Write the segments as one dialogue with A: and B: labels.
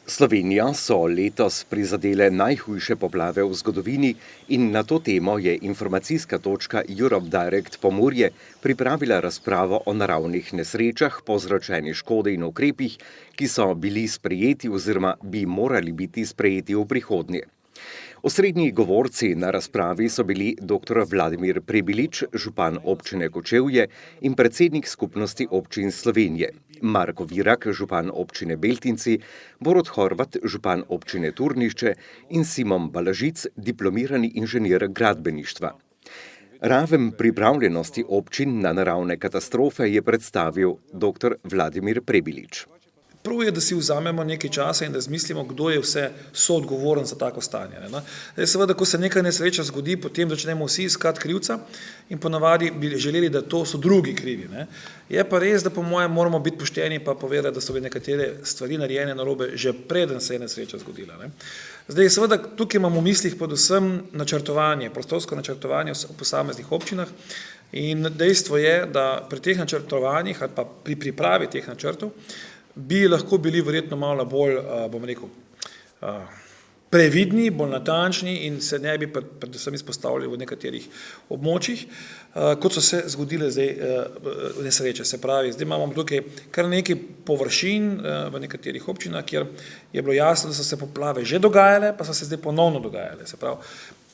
A: Slovenijo so letos prizadele najhujše poplave v zgodovini in na to temo je informacijska točka Europe Direct Pomurje pripravila razpravo o naravnih nesrečah, povzročeni škodi in ukrepih, ki so bili sprejeti oziroma bi morali biti sprejeti v prihodnje. Osrednji govorci na razpravi so bili dr. Vladimir Prebilič, župan občine Kočevje in predsednik Skupnosti občin Slovenije, Marko Virak, župan občine Beltinci, Borut Horvat, župan občine Turnišče in Simon Balažic, diplomirani inženir gradbeništva. Raven pripravljenosti občin na naravne katastrofe je predstavil dr. Vladimir Prebilič.
B: Prvo je, da si vzamemo nekaj časa in da zmislimo, kdo je vse soodgovoren za tako stanje. Seveda, ko se neka nesreča zgodi, potem začnemo vsi iskati krivca in ponavadi bi želeli, da to so drugi krivi. Je pa res, da po mojem moramo biti pošteni pa povedati, da so bile nekatere stvari narejene narobe že preden se je nesreča zgodila. Zdaj, seveda, tukaj imamo v mislih predvsem načrtovanje, prostorsko načrtovanje v posameznih občinah in dejstvo je, da pri teh načrtovanjih ali pa pri pripravi teh načrtov bi lahko bili verjetno malo bolj, previdni, bolj natančni in se ne bi predvsem izpostavili v nekaterih območjih, kot so se zgodile zdaj nesreče. Se pravi, zdaj imamo tukaj kar nekaj površin v nekaterih občinah, kjer je bilo jasno, da so se poplave že dogajale, pa so se zdaj ponovno dogajale. Se pravi,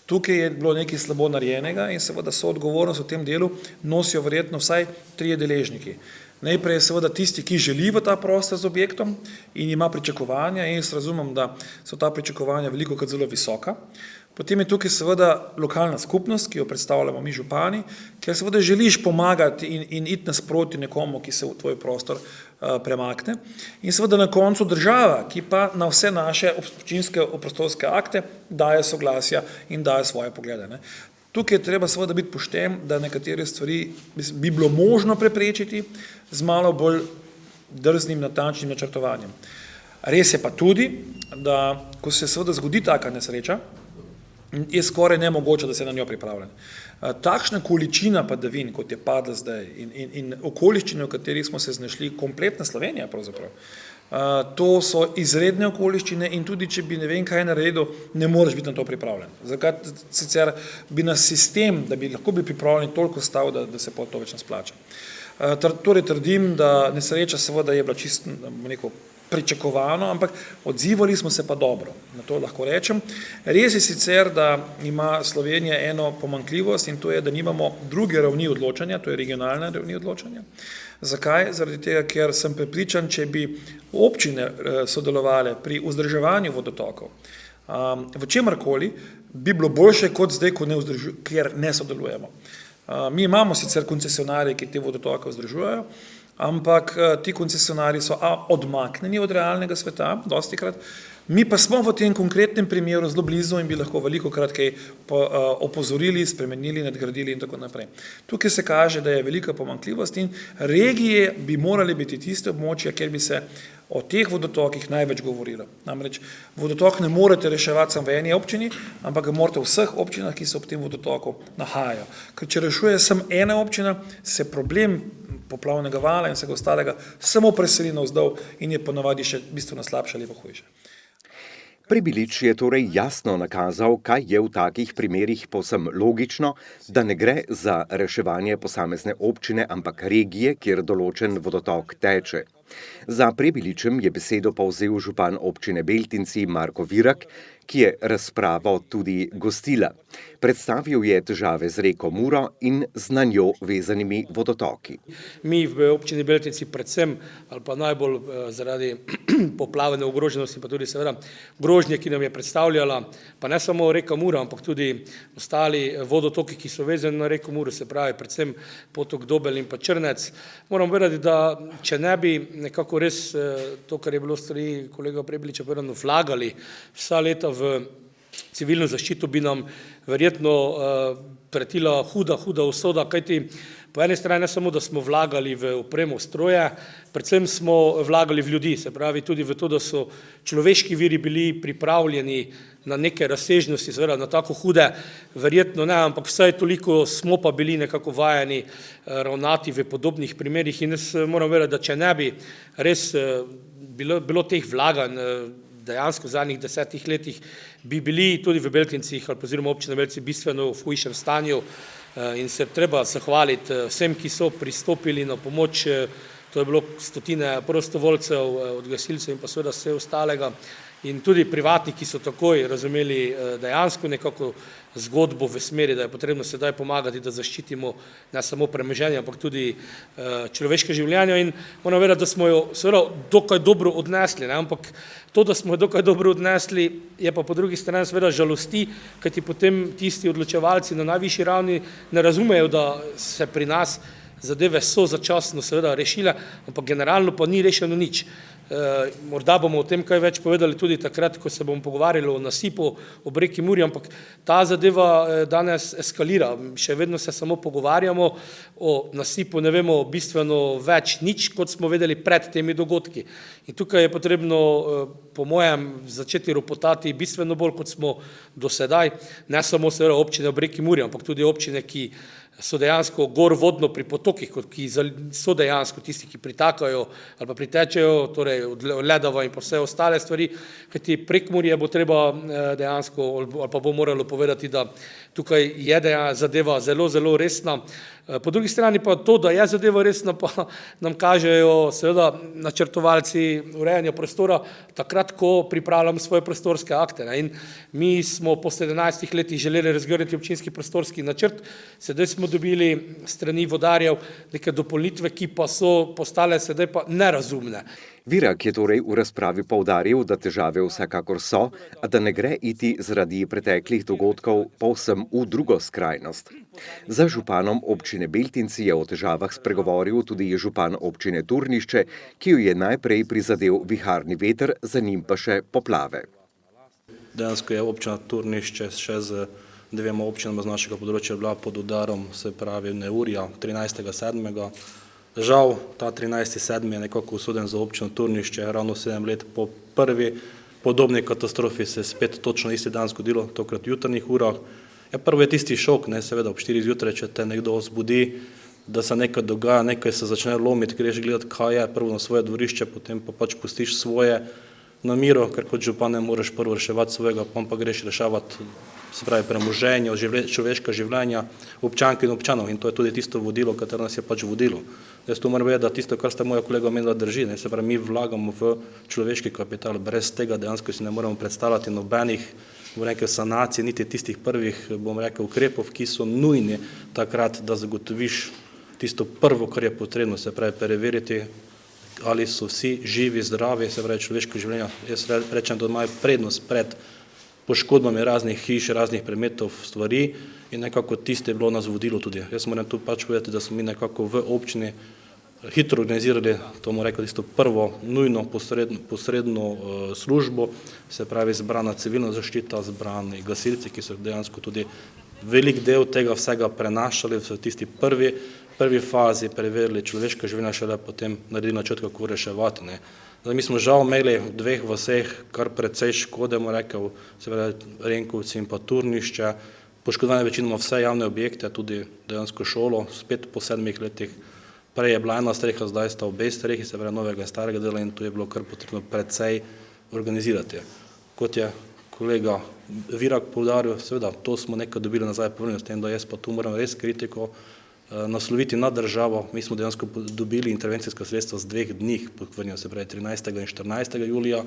B: tukaj je bilo nekaj slabo narejenega in seveda soodgovornost v tem delu nosijo verjetno vsaj trije deležniki. Najprej je seveda tisti, ki želi v ta prostor z objektom in ima pričakovanja in jaz razumem, da so ta pričakovanja velikokrat zelo visoka. Potem je tukaj seveda lokalna skupnost, ki jo predstavljamo mi župani, ker seveda želiš pomagati in iti nasproti nekomu, ki se v tvoj prostor premakne. In seveda na koncu država, ki pa na vse naše občinske prostorske akte daje soglasja in daje svoje poglede. Tukaj je treba seveda biti pošten, da nekatere stvari bi bilo možno preprečiti z malo bolj drznim, natančnim načrtovanjem. Res je pa tudi, da ko se seveda zgodi taka nesreča, je skoraj nemogoče, da se na njo pripravljen. Takšna količina padavin, kot je padla zdaj in okoliščine, v katerih smo se znašli, kompletna Slovenija pravzaprav, to so izredne okoliščine in tudi, če bi ne vem kaj naredil, ne moreš biti na to pripravljen. Zakaj sicer bi nas sistem, da bi lahko bili pripravljeni toliko stal, da se pa to več ne splača. Torej trdim, da nesreča seveda je bila čisto neko pričakovano, ampak odzivali smo se pa dobro, na to lahko rečem. Res je sicer, da ima Slovenija eno pomanjkljivost in to je, da nimamo druge ravni odločanja, to je regionalne ravni odločanja. Zakaj? Zaradi tega, ker sem prepričan, če bi občine sodelovale pri vzdrževanju vodotokov, v čemarkoli, bi bilo boljše kot zdaj, ker ne sodelujemo. Mi imamo sicer koncesionarje, ki te vodotoke vzdržujejo, ampak ti koncesionarji so odmaknjeni od realnega sveta, dostikrat, mi pa smo v tem konkretnem primeru zelo blizu in bi lahko velikokrat kaj opozorili, spremenili, nadgradili in tako naprej. Tukaj se kaže, da je velika pomanjkljivost in regije bi morali biti tiste območja, kjer bi se o teh vodotokih največ govorilo. Namreč vodotok ne morete reševati samo v eni občini, ampak ga morate v vseh občinah, ki se ob tem vodotoku nahajajo. Ker če rešuje samo ena občina, se problem poplavnega vala in vsega ostalega samo preseli navzdol in je ponavadi še bistveno slabše ali pa hujše.
A: Prebilič je torej jasno nakazal, kaj je v takih primerih povsem logično, da ne gre za reševanje posamezne občine, ampak regije, kjer določen vodotok teče. Za Prebiličem je besedo povzel župan občine Beltinci Marko Virak, ki je razpravo tudi gostila. Predstavil je težave z reko Muro in z na njo vezanimi vodotoki.
C: Mi v občini Beltinci predvsem, ali pa najbolj zaradi poplavne ogroženosti, pa tudi seveda grožnje, ki nam je predstavljala, pa ne samo reka Mura, ampak tudi ostali vodotoki, ki so vezani na reko Muro, se pravi predvsem potok Dobelj in pa Črnec. Moram povedati, da če ne bi nekako res to, kar je bilo strani kolega Prebiliča povedano, vlagali vsa leta v civilno zaščito, bi nam verjetno pretila huda usoda, kajti po eni strani ne samo, da smo vlagali v opremo, stroje, predvsem smo vlagali v ljudi, se pravi tudi v to, da so človeški viri bili pripravljeni na neke razsežnosti, seveda na tako hude, verjetno ne, ampak vsaj toliko smo pa bili nekako vajeni ravnati v podobnih primerih in jaz moram vedeti, da če ne bi res bilo teh vlaganj, dejansko v zadnjih 10 letih bi bili tudi v Beltincih ali oziroma občina Beltinci bistveno v hujšem stanju in se treba zahvaliti vsem, ki so pristopili na pomoč. To je bilo stotine prostovoljcev od gasilcev in pa seveda vse ostalega. In tudi privatniki so takoj razumeli dejansko nekako zgodbo v smeri, da je potrebno sedaj pomagati, da zaščitimo ne samo premoženje, ampak tudi človeške življenja. In moram vedeti, da smo jo seveda dokaj dobro odnesli, ne? Ampak to, da smo jo dokaj dobro odnesli, je pa po drugi strani seveda žalosti, kajti potem tisti odločevalci na najvišji ravni ne razumejo, da se pri nas zadeve so začasno seveda rešile, ampak generalno pa ni rešeno nič. Morda bomo o tem kaj več povedali tudi takrat, ko se bomo pogovarjali o nasipu ob reki Muri, ampak ta zadeva danes eskalira. Še vedno se samo pogovarjamo o nasipu, ne vemo bistveno več nič, kot smo vedeli pred temi dogodki. In tukaj je potrebno, po mojem, začeti ropotati bistveno bolj, kot smo do sedaj, ne samo seveda občine ob reki Muri, ampak tudi občine, ki so dejansko gorvodno pri potokih, ki so dejansko tisti, ki pritakajo ali pa pritečejo, torej od Ledava in pa vse ostale stvari, kajti Prekmurje bo treba dejansko ali pa bo moralo povedati, da tukaj je zadeva zelo, zelo resna. Po drugi strani pa to, da je zadeva resna, pa nam kažejo seveda načrtovalci urejanja prostora takrat, ko pripravljamo svoje prostorske akte. In mi smo po 17 letih želeli razgrniti občinski prostorski načrt, sedaj smo dobili strani vodarjev neke dopolnitve, ki pa so postale sedaj pa nerazumne.
A: Virak je torej v razpravi poudaril, da težave vsekakor so, a da ne gre iti zaradi preteklih dogodkov povsem v drugo skrajnost. Za županom občine Beltinci je o težavah spregovoril tudi župan občine Turnišče, ki jo je najprej prizadel viharni veter, za njim pa še poplave.
D: Dejansko je občina Turnišče še z dvema občinama z našega področja bila pod udarom, se pravi neurja 13.7. Žal, ta 13.7. je nekako usoden za občino Turnišče, ravno 7 let po prvi podobni katastrofi se je spet točno isti dan zgodilo, tokrat v jutarnjih urah. Prvo je tisti šok, seveda ob 4 zjutraj, če te nekdo zbudi, da se nekaj dogaja, nekaj se začne lomiti, greš gledati, kaj je, prvo na svoje dvorišče, potem pa pač pustiš svoje na miro, ker kot župan ne moreš prvo reševati svojega, pa greš reševati, se pravi, premoženje, človeška življenja občank in občanov, in to je tudi tisto vodilo, katero nas je pač vodilo. Jaz tu moram vedeti, da tisto, kar sta moja kolega omenila, drži, se pravi, mi vlagamo v človeški kapital, brez tega dejansko si ne moremo predstavljati nobenih sanacij, niti tistih prvih, ukrepov, ki so nujni takrat, da zagotoviš tisto prvo, kar je potrebno, se pravi, preveriti, ali so vsi živi, zdravi, se pravi, človeško življenje. Jaz rečem, da imajo prednost pred poškodbami raznih hiš, raznih predmetov, stvari in nekako tiste je bilo nas vodilo tudi. Jaz moram tu pač povedati, da smo mi nekako v občini hitro organizirali, to bomo rekli, tisto prvo nujno posredno službo, se pravi zbrana civilna zaščita, zbrani gasilci, ki so dejansko tudi velik del tega vsega prenašali v tisti prvi fazi, preverili človeška življenja, šele potem naredili načrt, kako reševati. Mi smo žal imeli v 2 vaseh kar precej škode, se pravi Renkovci in pa Turnišče, poškodovane večinoma vse javne objekte, tudi dejansko šolo, spet po 7 letih. Prej je bila ena streha, zdaj sta obe strehi, se pravi novega in starega dela, in tu je bilo kar potrebno precej organizirati. Kot je kolega Virak poudaril, seveda, to smo nekaj dobili nazaj povrnjeno, s tem, da jaz pa tu moram res kritiko nasloviti na državo. Mi smo dejansko dobili intervencijska sredstva z 2 dni povrnjeno, se pravi 13. in 14. julija.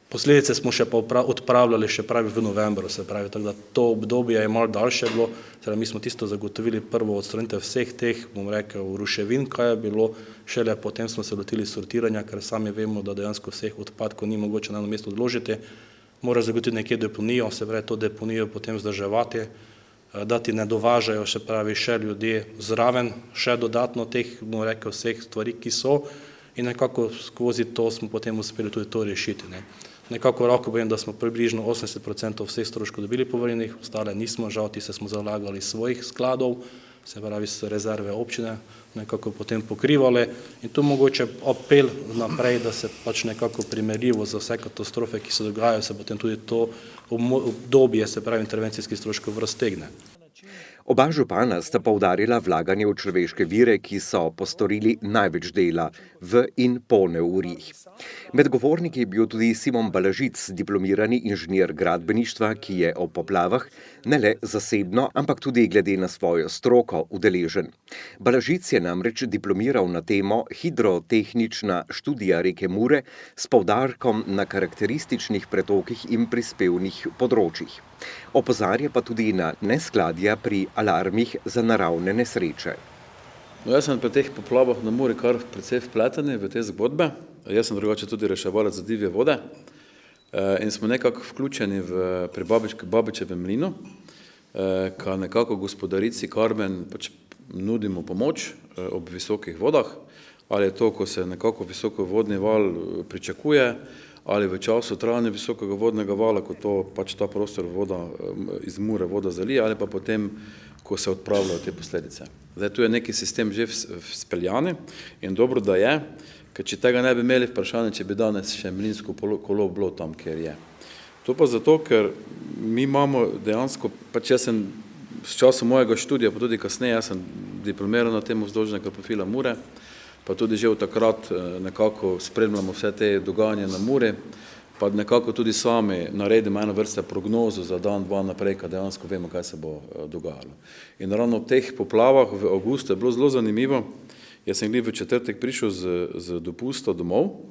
D: Posledice smo še pa odpravljali še pravi v novembru, se pravi, tako da to obdobje je malo daljše bilo, mi smo tisto zagotovili prvo odstranitev vseh teh, ruševin, kaj je bilo, šele potem smo se lotili sortiranja, ker sami vemo, da dejansko vseh odpadkov ni mogoče na eno mesto odložiti, mora zagotoviti nekje deponijo, se pravi, to deponijo potem vzdrževati, da ti ne dovažajo, se pravi, še ljudje zraven, še dodatno teh, vseh stvari, ki so, in nekako skozi to smo potem uspeli tudi to rešiti. Nekako lahko povem, da smo približno 80% vseh stroškov dobili povrnjenih, ostale nismo, žal tiste smo zalagali iz svojih skladov, se pravi iz rezerve občine, nekako potem pokrivali, in tu mogoče apel naprej, da se pač nekako primerljivo za vse katastrofe, ki se dogajajo, se potem tudi to obdobje, se pravi intervencijskih stroškov, raztegne.
A: Oba župana sta poudarila vlaganje v človeške vire, ki so postorili največ dela v in po neurjih. Med govorniki je bil tudi Simon Balažic, diplomirani inženir gradbeništva, ki je o poplavah ne le zasebno, ampak tudi glede na svojo stroko udeležen. Balažic je namreč diplomiral na temo hidrotehnična študija reke Mure s poudarkom na karakterističnih pretokih in prispevnih področjih. Opozarja pa tudi na neskladja pri alarmih za naravne nesreče.
E: No, jaz sem pri teh poplavah na Muri kar precej vpleten v te zgodbe. Jaz sem drugače tudi reševalec za divje vode in smo nekako vključeni pri Babičevem mlinu, ka nekako gospodarici Karmen nudimo pomoč ob visokih vodah, ali je to, ko se nekako visokovodni val pričakuje, ali v času trajanja visokega vodnega vala, ko to ta prostor iz Mure voda zalije, ali pa potem, ko se odpravljajo te posledice. Zdaj, tu je neki sistem že speljani in dobro, da je, ker če tega ne bi imeli, vprašanje, če bi danes še mlinsko kolo bilo tam, kjer je. To pa zato, ker mi imamo dejansko, jaz sem s časom mojega študija, pa tudi kasneje, jaz sem diplomiral na temu vzdolžnega profila Mure, pa tudi že od takrat nekako spremljamo vse te dogajanje na Muri, pa nekako tudi sami naredimo eno vrste prognozo za dan, dva naprej, kad dejansko vemo, kaj se bo dogajalo. In ravno v teh poplavah v avgustu je bilo zelo zanimivo. Jaz sem v četrtek prišel z dopusta domov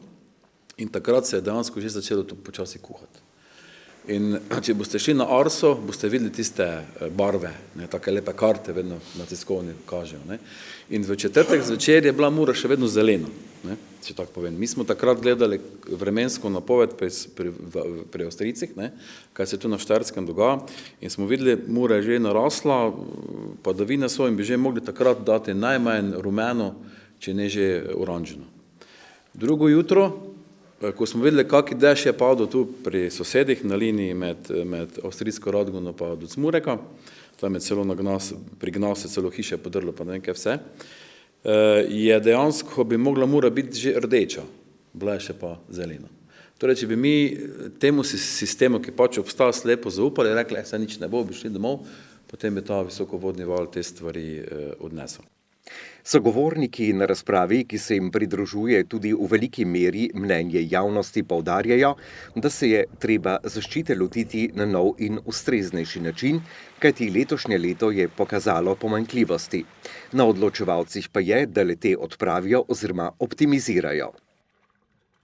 E: in takrat se je dejansko že začelo to počasi kuhati. In če boste šli na Arso, boste videli tiste barve, take lepe karte, vedno na tiskovni kažejo. In v četrtek zvečer je bila Mura še vedno zelena, če tako povem. Mi smo takrat gledali vremensko napoved pri Avstrijcih, kaj se tu na Štajerskem dogaja, in smo videli, Mura je že narasla, padavine so in bi že mogli takrat dati najmanj rumeno, če ne že oranžno. Drugo jutro, ko smo videli, kakšen dež je padel tu pri sosedih na liniji med Avstrijsko Radgono pa do Cmureka, tam je celo prignal se celo hiše podrlo, pa ne vem kaj vse, je dejansko bi mogla Mura biti že rdeča, bila je še pa zelena. Torej, če bi mi temu sistemu, ki pač obstaja, slepo zaupali, rekli, se nič ne bo, bi šli domov, potem bi ta visokovodni val te stvari odnesel.
A: Sogovorniki na razpravi, ki se jim pridružuje tudi v veliki meri mnenje javnosti, poudarjajo, da se je treba zaščite lotiti na nov in ustreznejši način, kajti letošnje leto je pokazalo pomanjkljivosti. Na odločevalcih pa je, da le te odpravijo oziroma optimizirajo.